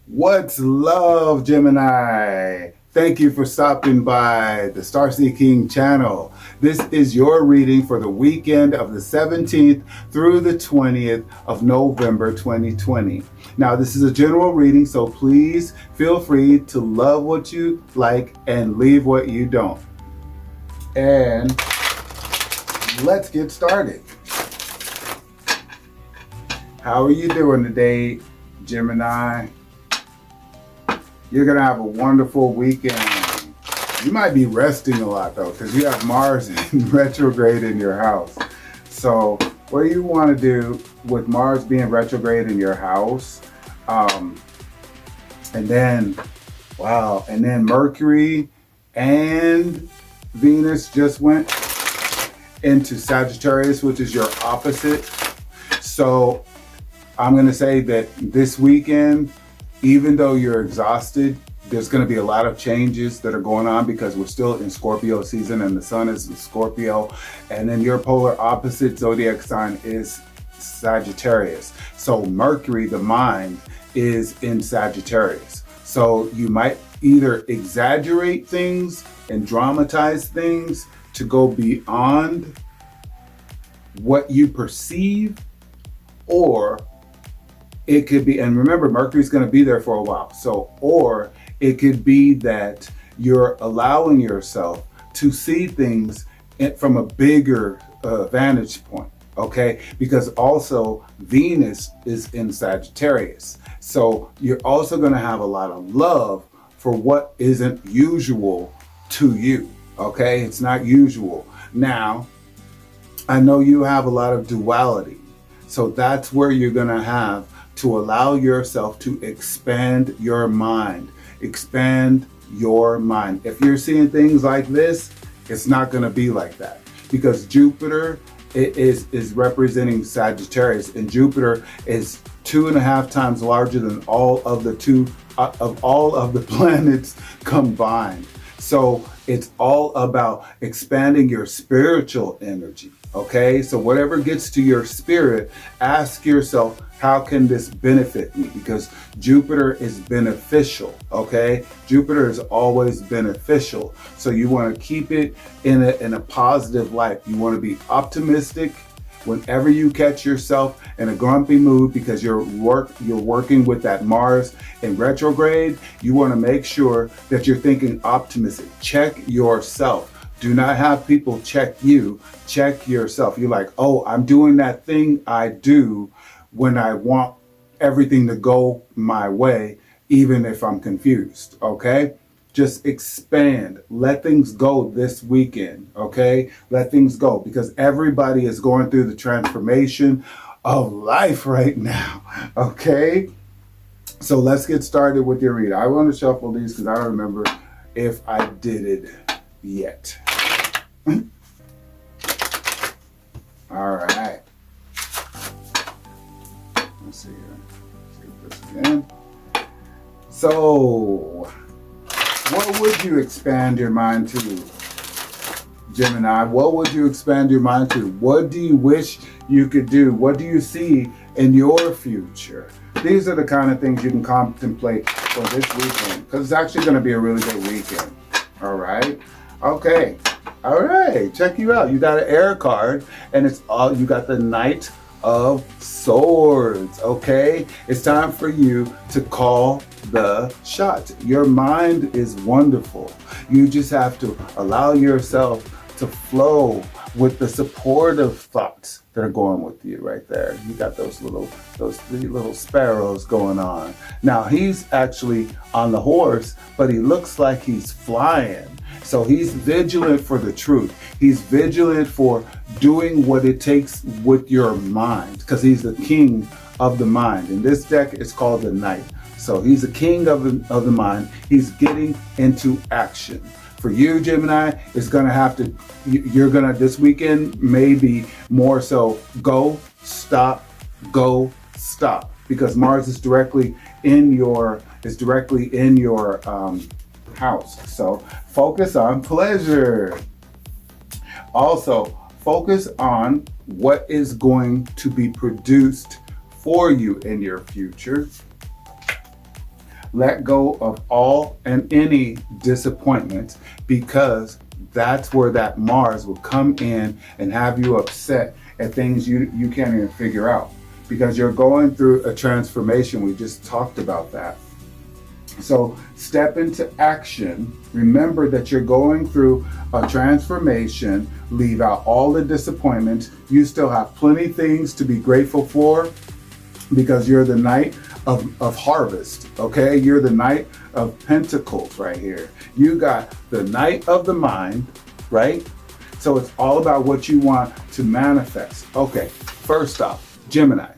What's love, Gemini? Thank you for stopping by the Starseed channel. This is your reading for the weekend of the 17th through the 20th of November 2020. Now, this is a general reading, so please feel free to love what you like and leave what you don't. And let's get started. How are you doing today, Gemini? You're going to have a wonderful weekend. You might be resting a lot though, because you have Mars in retrograde in your house. So what you want to do with Mars being retrograde in your house, and then Mercury and Venus just went into Sagittarius, which is your opposite. So I'm going to say that this weekend, even though you're exhausted, there's going to be a lot of changes that are going on because we're still in Scorpio season and the sun is in Scorpio. And then your polar opposite zodiac sign is Sagittarius. So Mercury, the mind, is in Sagittarius. So you might either exaggerate things and dramatize things to go beyond what you perceive, or it could be, and remember, Mercury's going to be there for a while. So, or it could be that you're allowing yourself to see things from a bigger vantage point, okay? Because also Venus is in Sagittarius. So you're also going to have a lot of love for what isn't usual to you, okay? It's not usual. Now, I know you have a lot of duality. So that's where you're going to have to allow yourself to expand your mind. Expand your mind. If you're seeing things like this, it's not going to be like that, because Jupiter is representing Sagittarius, and Jupiter is 2.5 times larger than all of the planets combined. So it's all about expanding your spiritual energy. Okay, so whatever gets to your spirit, ask yourself, how can this benefit me? Because Jupiter is beneficial, okay? Jupiter is always beneficial. So you want to keep it in a positive light. You want to be optimistic. Whenever you catch yourself in a grumpy mood because you're working with that Mars in retrograde, you want to make sure that you're thinking optimistic. Check yourself. Do not have people check you. Check yourself. You're like, oh, I'm doing that thing I do when I want everything to go my way, even if I'm confused, okay? Just expand. Let things go this weekend, okay? Let things go, because everybody is going through the transformation of life right now, okay? So let's get started with your read. I want to shuffle these because I don't remember if I did it yet. All right. Let's see here. Let's see this again. So, what would you expand your mind to, Gemini? What would you expand your mind to? What do you wish you could do? What do you see in your future? These are the kind of things you can contemplate for this weekend, because it's actually going to be a really good weekend. All right. Okay. All right. Check you out. You got an air card, and it's all, you got the Knight of Swords. Okay. It's time for you to call the shot. Your mind is wonderful. You just have to allow yourself to flow with the supportive thoughts that are going with you right there. You got those three little sparrows going on. Now he's actually on the horse, but he looks like he's flying. So he's vigilant for the truth. He's vigilant for doing what it takes with your mind, because he's the king of the mind. In this deck, it's called the Knight. So he's the king of the mind. He's getting into action. For you, Gemini, it's going to have to, you're going to, this weekend, maybe more so, go, stop, because Mars is directly in your, house. So focus on pleasure. Also, focus on what is going to be produced for you in your future. Let go of all and any disappointments, because that's where that Mars will come in and have you upset at things you can't even figure out, because you're going through a transformation. We just talked about that. So step into action. Remember that you're going through a transformation. Leave out all the disappointments. You still have plenty of things to be grateful for, because you're the Knight of harvest, okay? You're the Knight of Pentacles right here. You got the Knight of the mind, right? So it's all about what you want to manifest. Okay, first off, Gemini,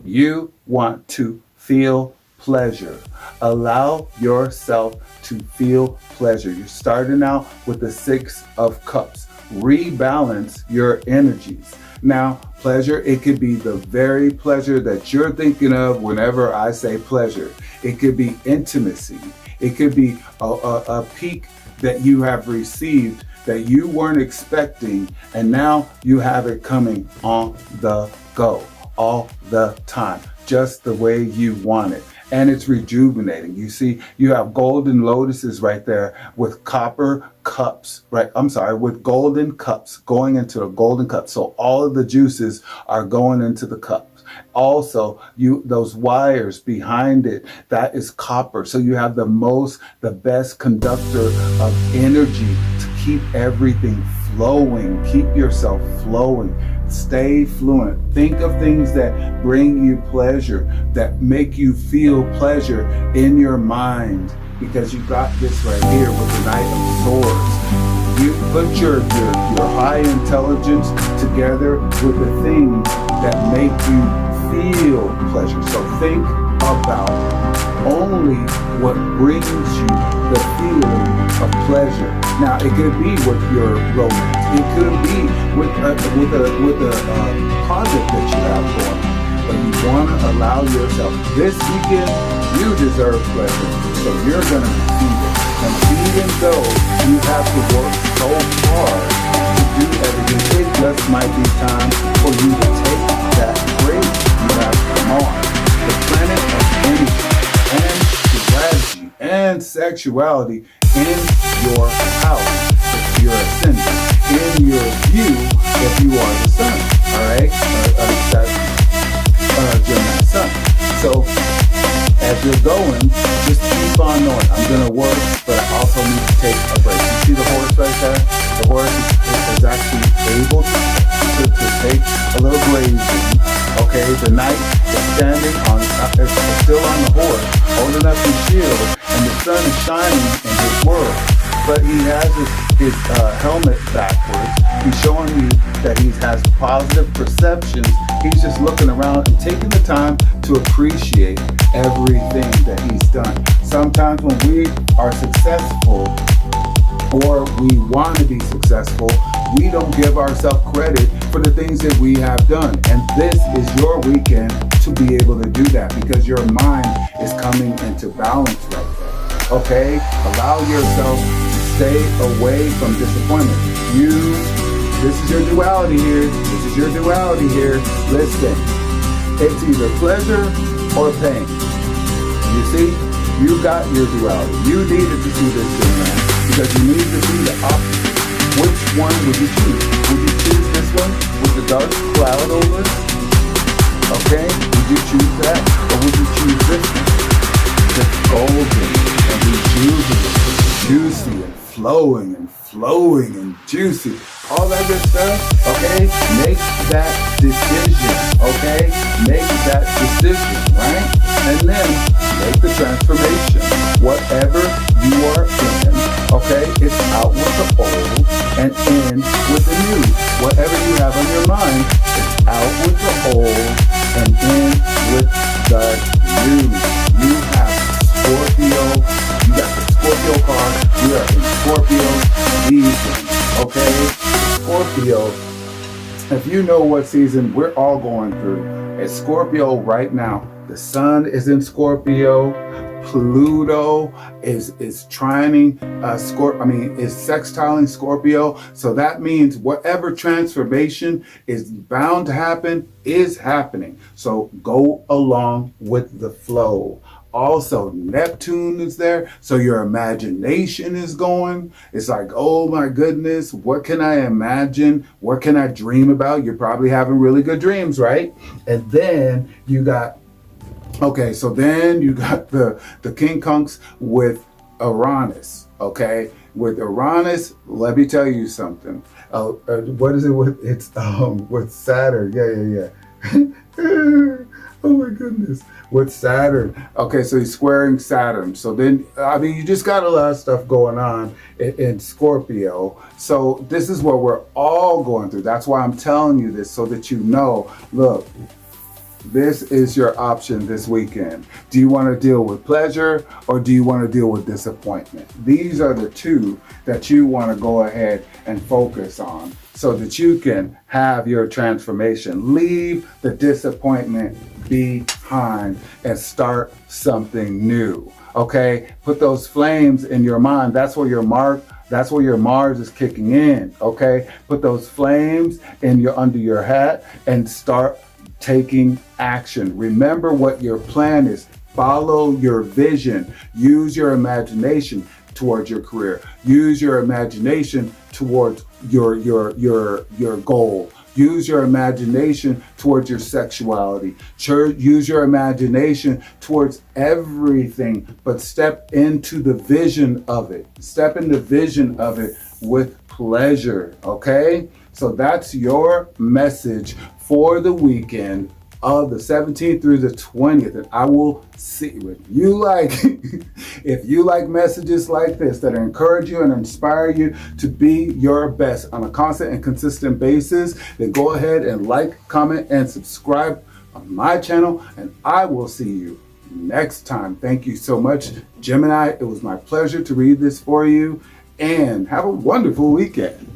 you want to feel pleasure. Allow yourself to feel pleasure. You're starting out with the Six of Cups. Rebalance your energies. Now, pleasure, it could be the very pleasure that you're thinking of whenever I say pleasure. It could be intimacy. It could be a peak that you have received that you weren't expecting, and now you have it coming on the go all the time, just the way you want it. And it's rejuvenating. You see, you have golden lotuses right there with copper cups, right? I'm sorry, with golden cups going into a golden cup. So all of the juices are going into the cups. Also, those wires behind it, that is copper. So you have the best conductor of energy to keep everything flowing. Keep yourself flowing. Stay fluent. Think of things that bring you pleasure, that make you feel pleasure in your mind, because you got this right here with the Knight of Swords. You put your high intelligence together with the things that make you feel pleasure. So think about only what brings you the feeling of pleasure. Now, it could be with your romance. It could be with a project that you have going. But you want to allow yourself, this weekend, you deserve pleasure. So you're going to receive it. And even though you have to work so hard to do everything, it just might be time for you to take that break you have come on. The planet of energy and strategy and sexuality in your house, if you're ascendant, in your view, if you are the sun, all right? Gemini sun. So as you're going, just keep on going. I'm gonna work, but I also need to take a break. You see the horse right there? The horse is actually able to take a little grazing. Okay, the knight is standing on, is still on the horse, holding up his shield, and the sun is shining in his world. But he has his helmet backwards. He's showing you that he has positive perceptions. He's just looking around and taking the time to appreciate everything that he's done. Sometimes when we are successful, or we want to be successful, we don't give ourselves credit for the things that we have done. And this is your weekend to be able to do that, because your mind is coming into balance right there. Okay? Allow yourself to stay away from disappointment. This is your duality here. This is your duality here. Listen, it's either pleasure or pain. You see? You got your duality. You needed to see this thing, man, because you need to see the opposite. Which one would you choose? Would you choose this one with the dark cloud over it? Okay? Would you choose that? Or would you choose this one? Just golden and rejuvenating, juicy and flowing and juicy. All that good stuff, okay? Make that decision, okay? Make that decision, right? And then make the transformation. Whatever you are in, okay? It's out with the old and in with the new. Whatever you have on your mind, it's out with the old and in with the new. You have Scorpio. You got the Scorpio card. We are in Scorpio season, okay? Scorpio, if you know what season we're all going through, it's Scorpio right now. The sun is in Scorpio. Pluto is trining is sextiling Scorpio. So that means whatever transformation is bound to happen is happening. So go along with the flow. Also, Neptune is there, so your imagination is going. It's like, oh my goodness, what can I imagine? What can I dream about? You're probably having really good dreams, right? And then you got, okay, so then you got the King Kunks with Uranus, okay? With Uranus, let me tell you something. What is it with, it's with Saturn, yeah. Oh my goodness, with Saturn. Okay, so he's squaring Saturn. So then, I mean, you just got a lot of stuff going on in Scorpio. So this is what we're all going through. That's why I'm telling you this, so that you know, look, this is your option this weekend. Do you want to deal with pleasure or do you want to deal with disappointment? These are the two that you want to go ahead and focus on so that you can have your transformation. Leave the disappointment behind and start something new. Okay? Put those flames in your mind. That's where your Mars is kicking in. Okay? Put those flames in your under your hat and start taking action. Remember what your plan is. Follow your vision. Use your imagination towards your career. Use your imagination towards your goal. Use your imagination towards your sexuality. Use your imagination towards everything, but step into the vision of it. Step in the vision of it with pleasure, okay? So that's your message for the weekend of the 17th through the 20th. And I will see if you like if you like messages like this that encourage you and inspire you to be your best on a constant and consistent basis, then go ahead and like, comment, and subscribe on my channel, and I will see you next time. Thank you so much, Gemini. It was my pleasure to read this for you, and have a wonderful weekend.